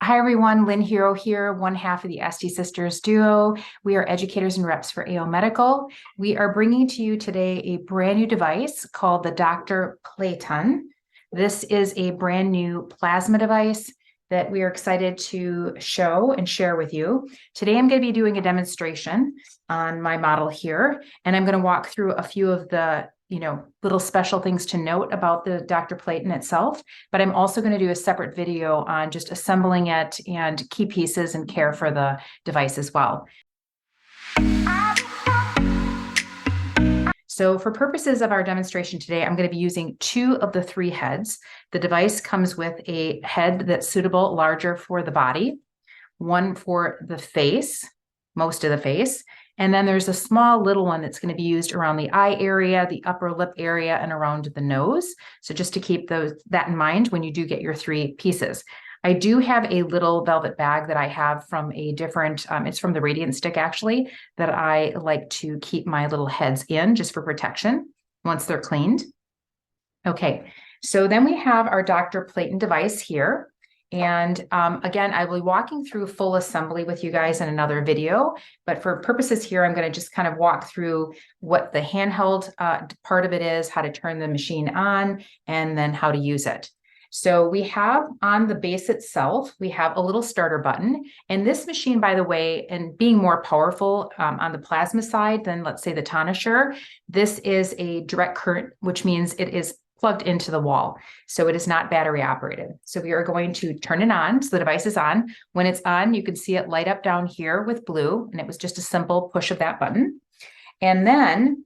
Hi everyone, Lynn Hero here, one half of the ST Sisters duo. We are educators and reps for AO Medical. We are bringing to you today a brand new device called the Dr. Platon. This is a brand new plasma device that we are excited to show and share with you. Today I'm going to be doing a demonstration on my model here, and I'm going to walk through a few of the little special things to note about the Dr. Platon itself, but I'm also going to do a separate video on just assembling it and key pieces and care for the device as well. So for purposes of our demonstration today, I'm going to be using 2 of the 3 heads. The device comes with a head that's suitable, larger for the body, one for the face, most of the face, and then there's a small little one that's going to be used around the eye area, the upper lip area, and around the nose. So just to keep that in mind when you do get your 3 pieces. I do have a little velvet bag that I have from a different, it's from the Radiant Stick actually, that I like to keep my little heads in just for protection once they're cleaned. Okay, so then we have our Dr. Platon device here. And again, I will be walking through full assembly with you guys in another video, but for purposes here, I'm going to just kind of walk through what the handheld part of it is, how to turn the machine on, and then how to use it. So we have on the base itself, we have a little starter button. And this machine, by the way, and being more powerful on the plasma side than, let's say, the Tonisher, this is a direct current, which means it is plugged into the wall. So it is not battery operated. So we are going to turn it on. So the device is on. When it's on, you can see it light up down here with blue. And it was just a simple push of that button. And then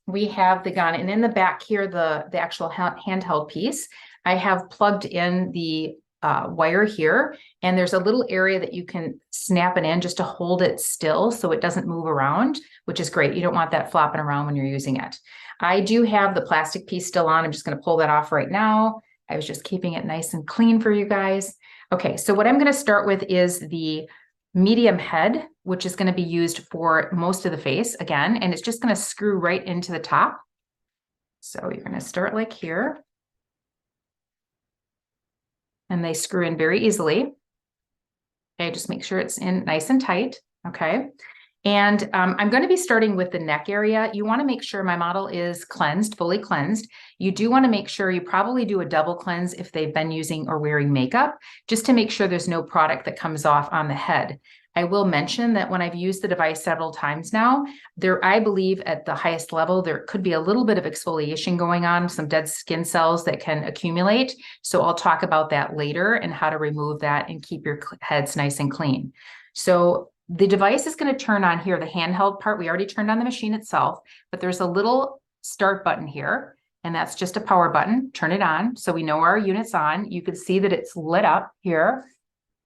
we have the gun. And in the back here, the actual handheld piece, I have plugged in the wire here. And there's a little area that you can snap it in just to hold it still so it doesn't move around, which is great. You don't want that flopping around when you're using it. I do have the plastic piece still on. I'm just going to pull that off right now. I was just keeping it nice and clean for you guys. Okay, so what I'm going to start with is the medium head, which is going to be used for most of the face again, and it's just going to screw right into the top. So you're going to start like here. And they screw in very easily. Okay, just make sure it's in nice and tight. Okay. And I'm going to be starting with the neck area. You want to make sure my model is cleansed, fully cleansed. You do want to make sure you probably do a double cleanse if they've been using or wearing makeup, just to make sure there's no product that comes off on the head. I will mention that when I've used the device several times now, I believe at the highest level, there could be a little bit of exfoliation going on, some dead skin cells that can accumulate. So I'll talk about that later and how to remove that and keep your heads nice and clean. So the device is going to turn on here, the handheld part. We already turned on the machine itself, but there's a little start button here, and that's just a power button. Turn it on so we know our unit's on. You can see that it's lit up here.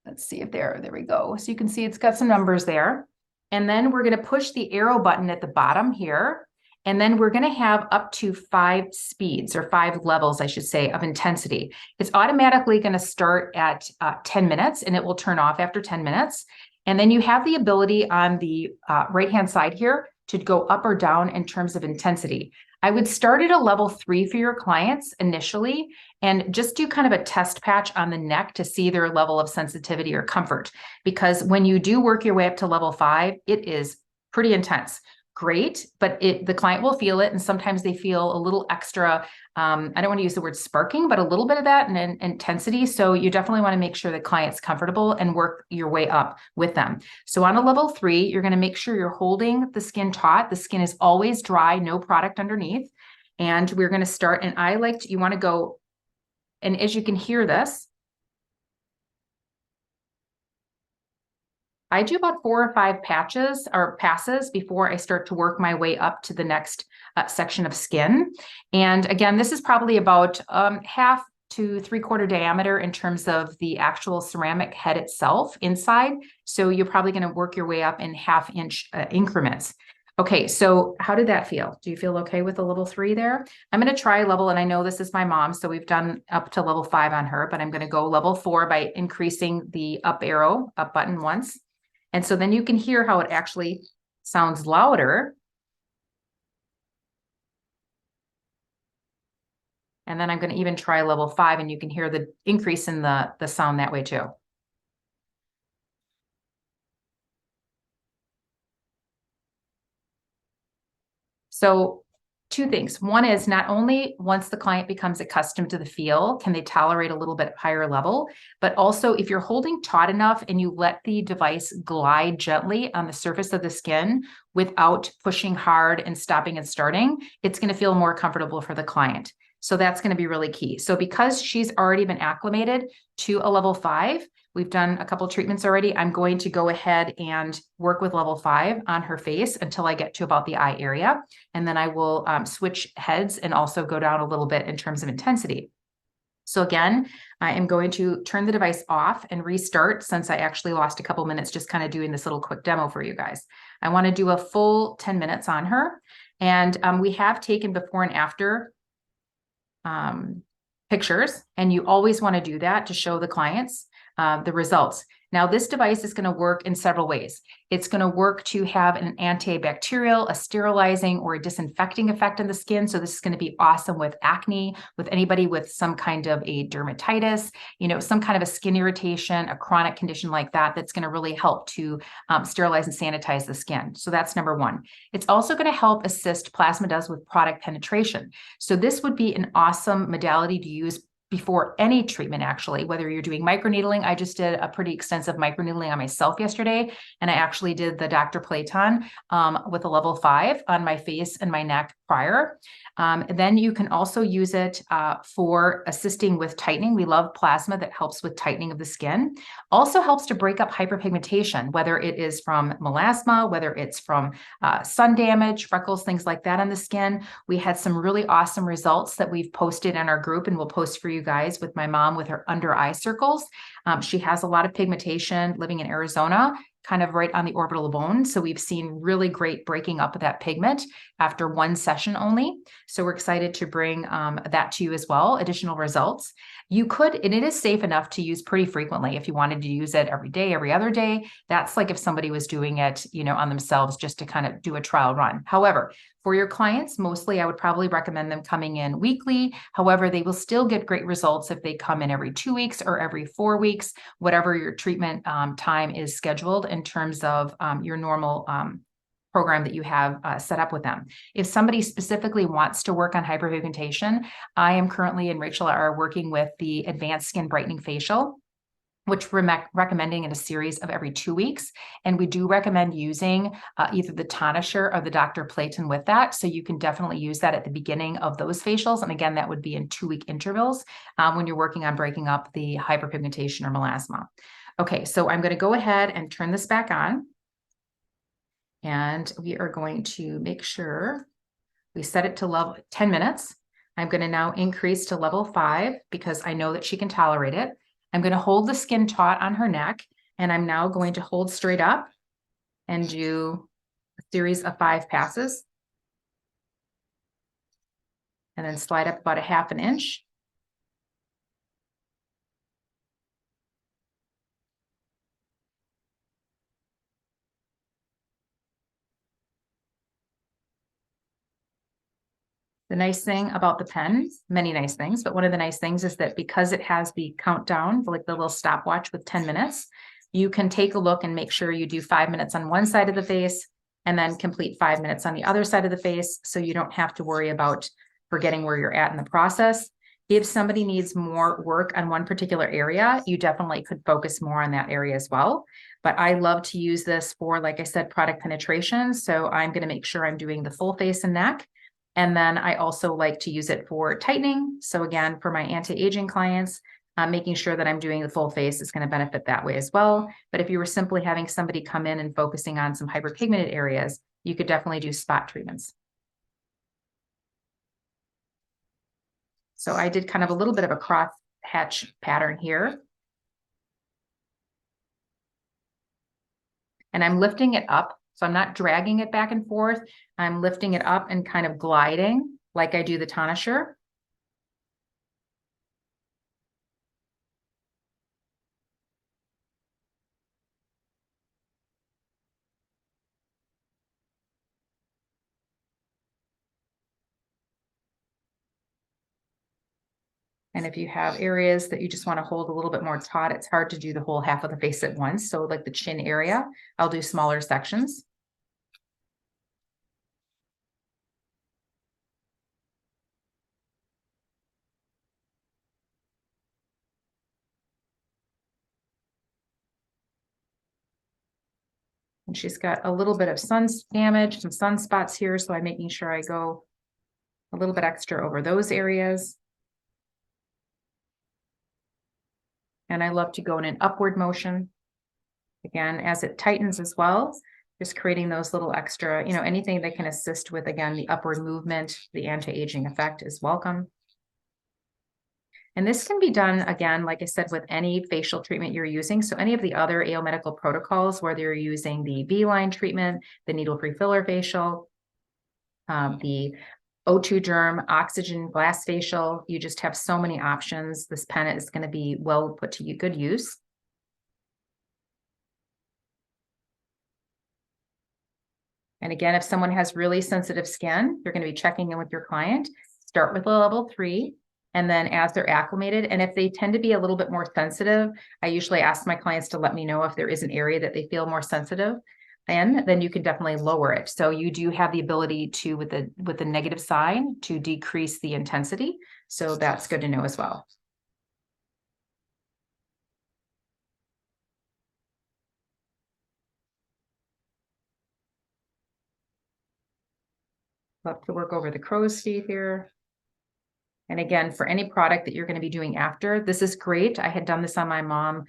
Let's see if there we go. So you can see it's got some numbers there. And then we're going to push the arrow button at the bottom here. And then we're going to have up to 5 speeds, or 5 levels, I should say, of intensity. It's automatically going to start at 10 minutes and it will turn off after 10 minutes. And then you have the ability on the right-hand side here to go up or down in terms of intensity. I would start at a level 3 for your clients initially, and just do kind of a test patch on the neck to see their level of sensitivity or comfort. Because when you do work your way up to level 5, it is pretty intense. Great, but the client will feel it, and sometimes they feel a little extra, I don't want to use the word sparking, but a little bit of that and intensity. So you definitely want to make sure the client's comfortable and work your way up with them. So on a level 3, you're going to make sure you're holding the skin taut. The skin is always dry, no product underneath. And we're going to start, and you want to go, and as you can hear this, I do about 4 or 5 patches or passes before I start to work my way up to the next section of skin. And again, this is probably about half to 3/4 diameter in terms of the actual ceramic head itself inside. So you're probably going to work your way up in 1/2 inch increments. Okay, so how did that feel? Do you feel okay with a level 3 there? I'm going to try level, and I know this is my mom, so we've done up to level 5 on her, but I'm going to go level 4 by increasing the up button once. And so then you can hear how it actually sounds louder. And then I'm going to even try level 5, and you can hear the increase in the sound that way too. So two things. One is not only once the client becomes accustomed to the feel, can they tolerate a little bit higher level, but also if you're holding taut enough and you let the device glide gently on the surface of the skin without pushing hard and stopping and starting, it's going to feel more comfortable for the client. So that's going to be really key. So because she's already been acclimated to a level 5, we've done a couple of treatments already, I'm going to go ahead and work with level 5 on her face until I get to about the eye area. And then I will switch heads and also go down a little bit in terms of intensity. So again, I am going to turn the device off and restart, since I actually lost a couple minutes just kind of doing this little quick demo for you guys. I want to do a full 10 minutes on her. And we have taken before and after pictures, and you always want to do that to show the clients the results. Now, this device is going to work in several ways. It's going to work to have an antibacterial, a sterilizing, or a disinfecting effect on the skin. So this is going to be awesome with acne, with anybody with some kind of a dermatitis, some kind of a skin irritation, a chronic condition like that, that's going to really help to sterilize and sanitize the skin. So that's number one. It's also going to help assist, plasma does, with product penetration. So this would be an awesome modality to use before any treatment, actually, whether you're doing microneedling. I just did a pretty extensive microneedling on myself yesterday, and I actually did the Dr. Platon with a level 5 on my face and my neck prior. Then you can also use it for assisting with tightening. We love plasma that helps with tightening of the skin. Also helps to break up hyperpigmentation, whether it is from melasma, whether it's from sun damage, freckles, things like that on the skin. We had some really awesome results that we've posted in our group, and we'll post for you guys, with my mom with her under eye circles. She has a lot of pigmentation living in Arizona, kind of right on the orbital bone. So we've seen really great breaking up of that pigment after one session only. So we're excited to bring that to you as well, additional results. You could, and it is safe enough to use pretty frequently if you wanted to use it every day, every other day. That's like if somebody was doing it, on themselves just to kind of do a trial run. However, for your clients, mostly I would probably recommend them coming in weekly. However, they will still get great results if they come in every 2 weeks or every 4 weeks, whatever your treatment time is scheduled in terms of your normal program that you have set up with them. If somebody specifically wants to work on hyperpigmentation, I am currently, and Rachel are working with the Advanced Skin Brightening Facial, which we're recommending in a series of every 2 weeks. And we do recommend using either the tonisher or the Dr. Platon with that. So you can definitely use that at the beginning of those facials. And again, that would be in 2-week intervals when you're working on breaking up the hyperpigmentation or melasma. Okay, so I'm going to go ahead and turn this back on. And we are going to make sure we set it to level 10 minutes. I'm going to now increase to level 5 because I know that she can tolerate it. I'm going to hold the skin taut on her neck, and I'm now going to hold straight up and do a series of 5 passes. And then slide up about a 1/2 inch. The nice thing about the pen, many nice things, but one of the nice things is that because it has the countdown, like the little stopwatch with 10 minutes, you can take a look and make sure you do 5 minutes on one side of the face and then complete 5 minutes on the other side of the face. So you don't have to worry about forgetting where you're at in the process. If somebody needs more work on one particular area, you definitely could focus more on that area as well. But I love to use this for, like I said, product penetration. So I'm going to make sure I'm doing the full face and neck. And then I also like to use it for tightening. So again, for my anti-aging clients, making sure that I'm doing the full face is going to benefit that way as well. But if you were simply having somebody come in and focusing on some hyperpigmented areas, you could definitely do spot treatments. So I did kind of a little bit of a cross hatch pattern here. And I'm lifting it up. So I'm not dragging it back and forth. I'm lifting it up and kind of gliding like I do the tonisher. And if you have areas that you just want to hold a little bit more taut, it's hard to do the whole half of the face at once. So like the chin area, I'll do smaller sections. And she's got a little bit of sun damage, some sunspots here, so I'm making sure I go a little bit extra over those areas. And I love to go in an upward motion. Again, as it tightens as well, just creating those little extra, anything that can assist with, again, the upward movement, the anti-aging effect is welcome. And this can be done, again, like I said, with any facial treatment you're using. So any of the other AO medical protocols, whether you're using the V-line treatment, the needle-free filler facial, the O2 derm, oxygen glass facial, you just have so many options. This pen is going to be well put to good use. And again, if someone has really sensitive skin, you're going to be checking in with your client. Start with a level 3. And then as they're acclimated, and if they tend to be a little bit more sensitive, I usually ask my clients to let me know if there is an area that they feel more sensitive, and then you can definitely lower it. So you do have the ability to, with the negative sign, to decrease the intensity. So that's good to know as well. Love to work over the crow's feet here. And again, for any product that you're going to be doing after, this is great. I had done this on my mom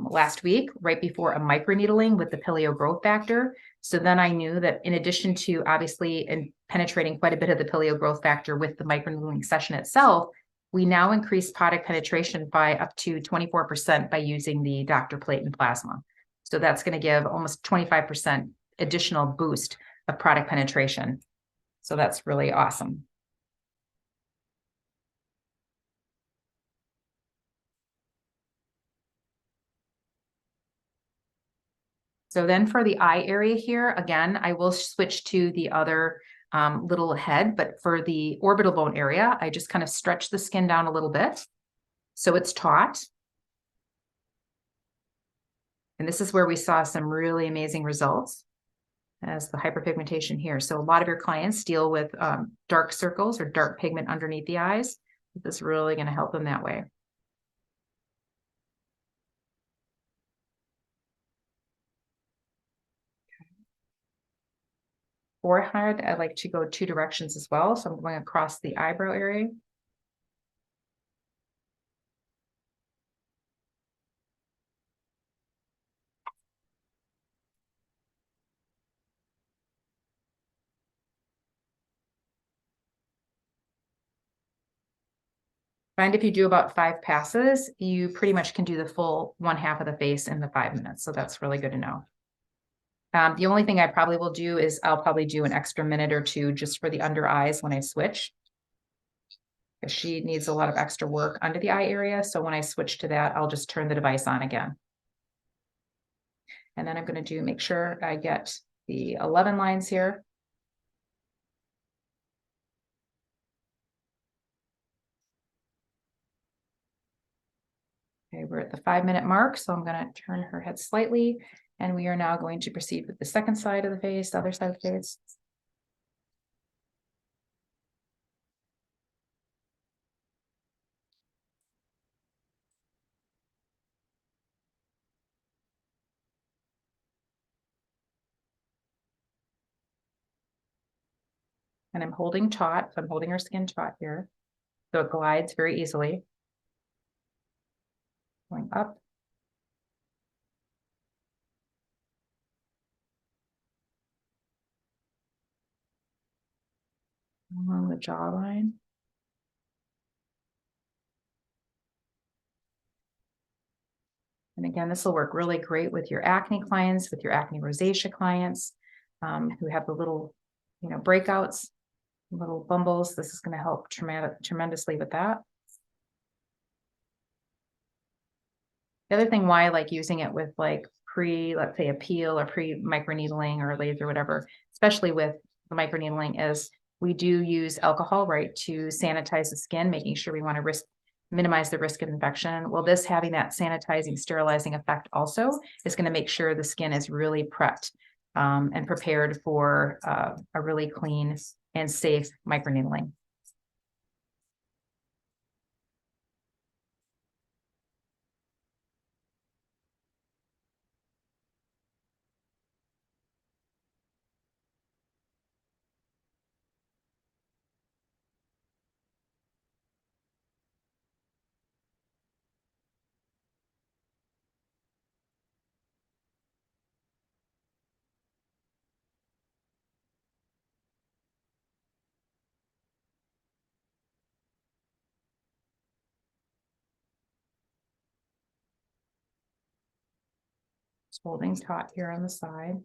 last week, right before a microneedling with the paleo growth factor. So then I knew that in addition to obviously penetrating quite a bit of the paleo growth factor with the microneedling session itself, we now increase product penetration by up to 24% by using the Dr. Platon plasma. So that's going to give almost 25% additional boost of product penetration. So that's really awesome. So then for the eye area here, again, I will switch to the other little head, but for the orbital bone area, I just kind of stretch the skin down a little bit so it's taut. And this is where we saw some really amazing results as the hyperpigmentation here. So a lot of your clients deal with dark circles or dark pigment underneath the eyes. This is really going to help them that way. Forehead, I like to go 2 directions as well. So I'm going across the eyebrow area. Find if you do about 5 passes, you pretty much can do the full 1/2 of the face in the 5 minutes. So that's really good to know. The only thing I probably will do is I'll probably do an extra minute or 2 just for the under eyes when I switch. Because she needs a lot of extra work under the eye area. So when I switch to that, I'll just turn the device on again. And then I'm going to make sure I get the 11 lines here. Okay, we're at the 5-minute mark, so I'm going to turn her head slightly, and we are now going to proceed with the second side of the face, the other side of the face. And I'm holding taut, so I'm holding her skin taut here, so it glides very easily. Going up. Along the jawline. And again, this will work really great with your acne clients, with your acne rosacea clients who have the little, breakouts, little bumbles. This is going to help tremendously with that. The other thing why I like using it with let's say a peel or pre-microneedling or laser, whatever, especially with the microneedling, is we do use alcohol, right, to sanitize the skin, making sure we want to minimize the risk of infection. Well, this having that sanitizing, sterilizing effect also is going to make sure the skin is really prepped and prepared for a really clean and safe microneedling. Just holding taut here on the side.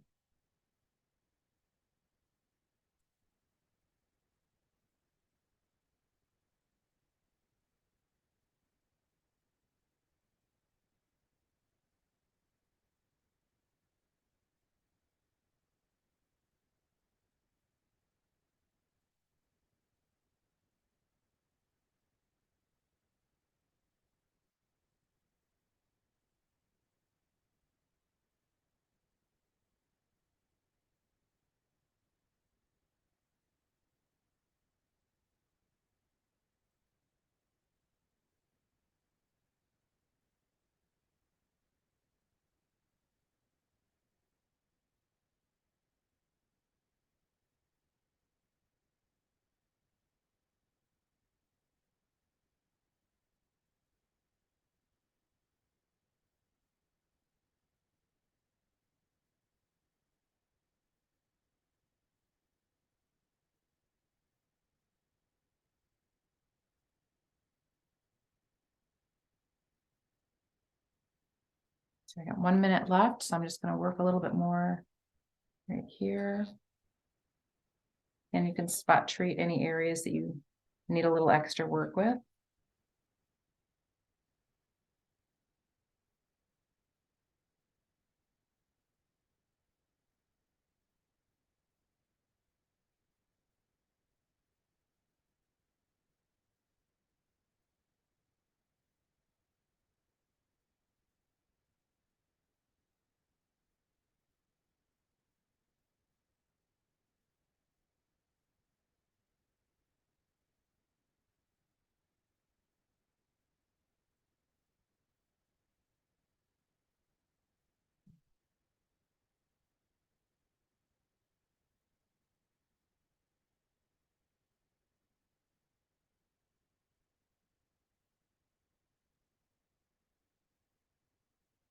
So I got 1 minute left, so I'm just going to work a little bit more right here. And you can spot treat any areas that you need a little extra work with.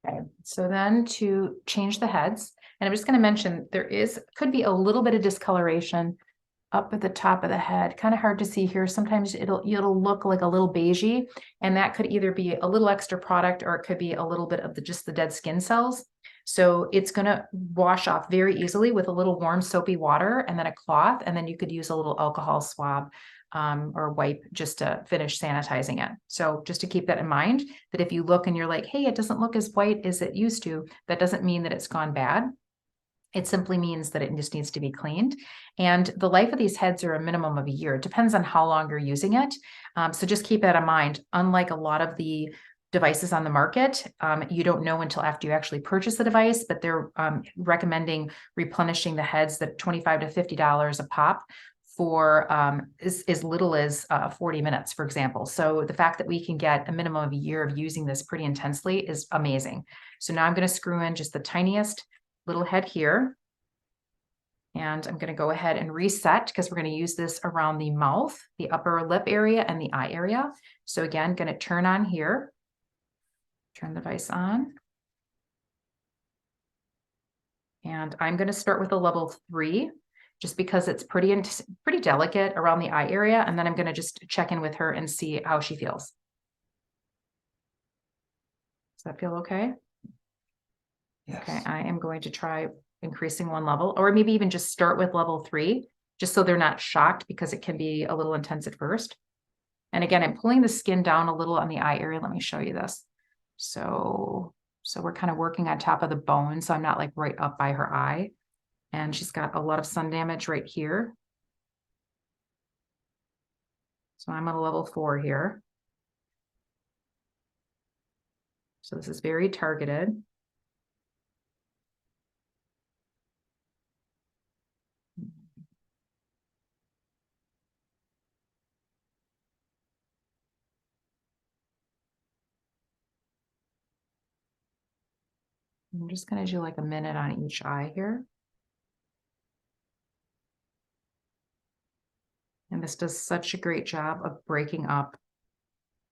Okay, so then to change the heads, and I'm just going to mention there could be a little bit of discoloration up at the top of the head. Kind of hard to see here. Sometimes it'll look like a little beigey, and that could either be a little extra product or it could be a little bit of just the dead skin cells. So it's going to wash off very easily with a little warm soapy water and then a cloth, and then you could use a little alcohol swab or wipe just to finish sanitizing it. So just to keep that in mind, that if you look and you're like, hey, it doesn't look as white as it used to, that doesn't mean that it's gone bad. It simply means that it just needs to be cleaned. And the life of these heads are a minimum of a year. It depends on how long you're using it. So just keep that in mind. Unlike a lot of the devices on the market, you don't know until after you actually purchase the device, but they're recommending replenishing the heads that $25 to $50 a pop for as little as 40 minutes, for example. So the fact that we can get a minimum of a year of using this pretty intensely is amazing. So now I'm going to screw in just the tiniest little head here. And I'm going to go ahead and reset because we're going to use this around the mouth, the upper lip area, and the eye area. So again, going to turn on here, turn the device on. And I'm going to start with a level 3, just because it's pretty delicate around the eye area. And then I'm going to just check in with her and see how she feels. Does that feel okay? Yes. Okay, I am going to try increasing one level, or maybe even just start with level 3, just so they're not shocked, because it can be a little intense at first. And again, I'm pulling the skin down a little on the eye area. Let me show you this. So we're kind of working on top of the bone, so I'm not like right up by her eye. And she's got a lot of sun damage right here. So I'm on a level 4 here. So this is very targeted. I'm just going to do like a minute on each eye here. And this does such a great job of breaking up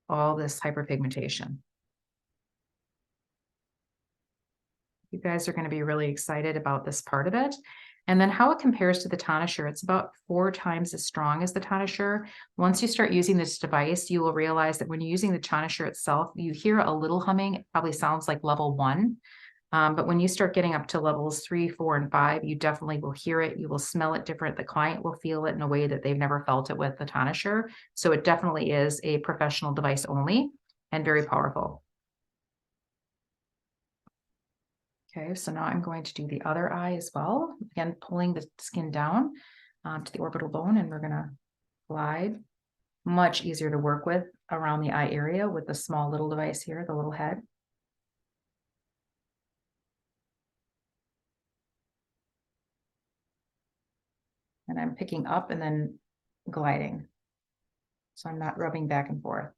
all this hyperpigmentation. You guys are going to be really excited about this part of it. And then how it compares to the Tonisher, it's about 4 times as strong as the Tonisher. Once you start using this device, you will realize that when you're using the Tonisher itself, you hear a little humming. It probably sounds like level 1. But when you start getting up to levels 3, 4, and 5, you definitely will hear it. You will smell it different. The client will feel it in a way that they've never felt it with the tonisher. So it definitely is a professional device only and very powerful. Okay, so now I'm going to do the other eye as well. Again, pulling the skin down to the orbital bone, and we're going to glide. Much easier to work with around the eye area with the small little device here, the little head. And I'm picking up and then gliding. So I'm not rubbing back and forth.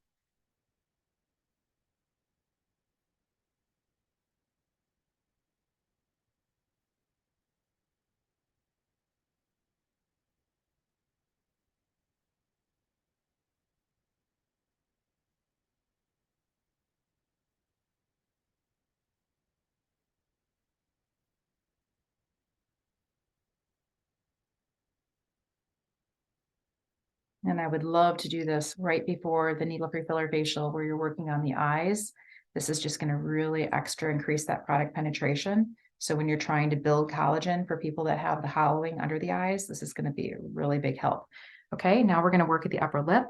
And I would love to do this right before the needle-free filler facial where you're working on the eyes. This is just going to really extra increase that product penetration. So when you're trying to build collagen for people that have the hollowing under the eyes, this is going to be a really big help. Okay, now we're going to work at the upper lip.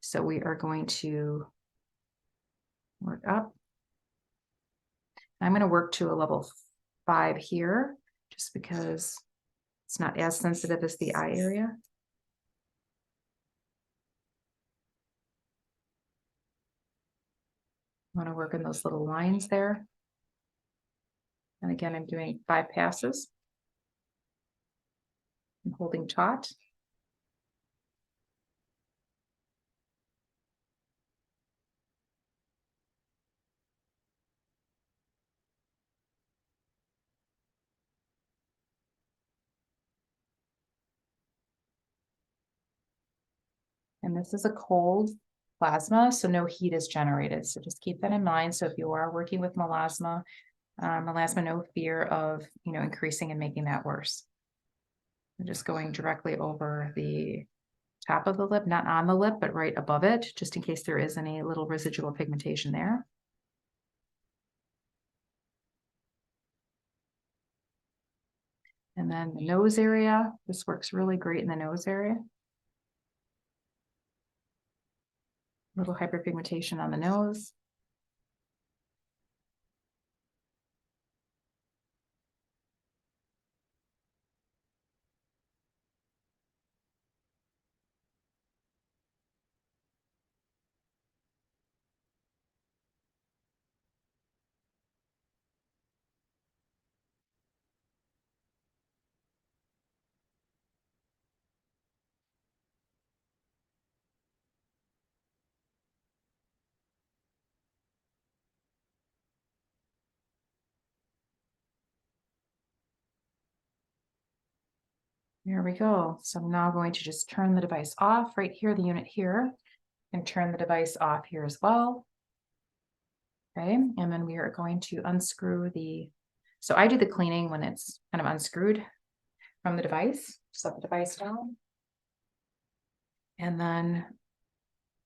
So we are going to work up. I'm going to work to a level 5 here, just because it's not as sensitive as the eye area. I want to work in those little lines there. And again, I'm doing 5 passes. I'm holding taut. And this is a cold plasma, so no heat is generated. So just keep that in mind. So if you are working with melasma, no fear of, increasing and making that worse. I'm just going directly over the top of the lip, not on the lip, but right above it, just in case there is any little residual pigmentation there. And then the nose area, this works really great in the nose area. A little hyperpigmentation on the nose. There we go. So I'm now going to just turn the device off right here, the unit here, and turn the device off here as well. Okay, and then we are going to unscrew so I do the cleaning when it's kind of unscrewed from the device. Set the device down. And then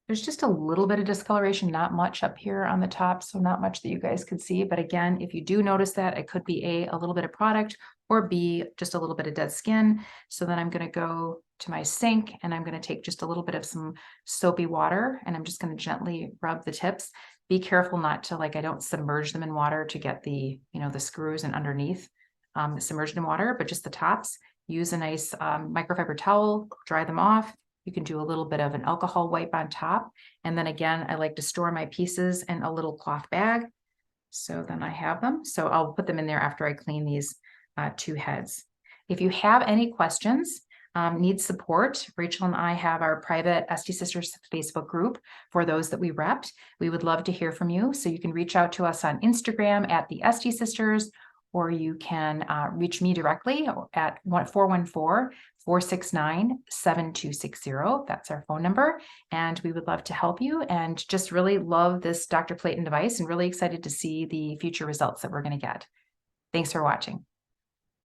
there's just a little bit of discoloration, not much up here on the top, so not much that you guys could see. But again, if you do notice that, it could be a little bit of product, or B, just a little bit of dead skin. So then I'm going to go to my sink and I'm going to take just a little bit of some soapy water and I'm just going to gently rub the tips. Be careful not to, I don't submerge them in water to get the, the screws and underneath submerged in water, but just the tops. Use a nice microfiber towel, dry them off. You can do a little bit of an alcohol wipe on top. And then again, I like to store my pieces in a little cloth bag. So then I have them. So I'll put them in there after I clean these 2 heads. If you have any questions, need support, Rachel and I have our private SD Sisters Facebook group for those that we repped. We would love to hear from you. So you can reach out to us on Instagram at the SD Sisters, or you can reach me directly at 414-469-7260. That's our phone number. And we would love to help you and just really love this Dr. Platon device and really excited to see the future results that we're going to get. Thanks for watching.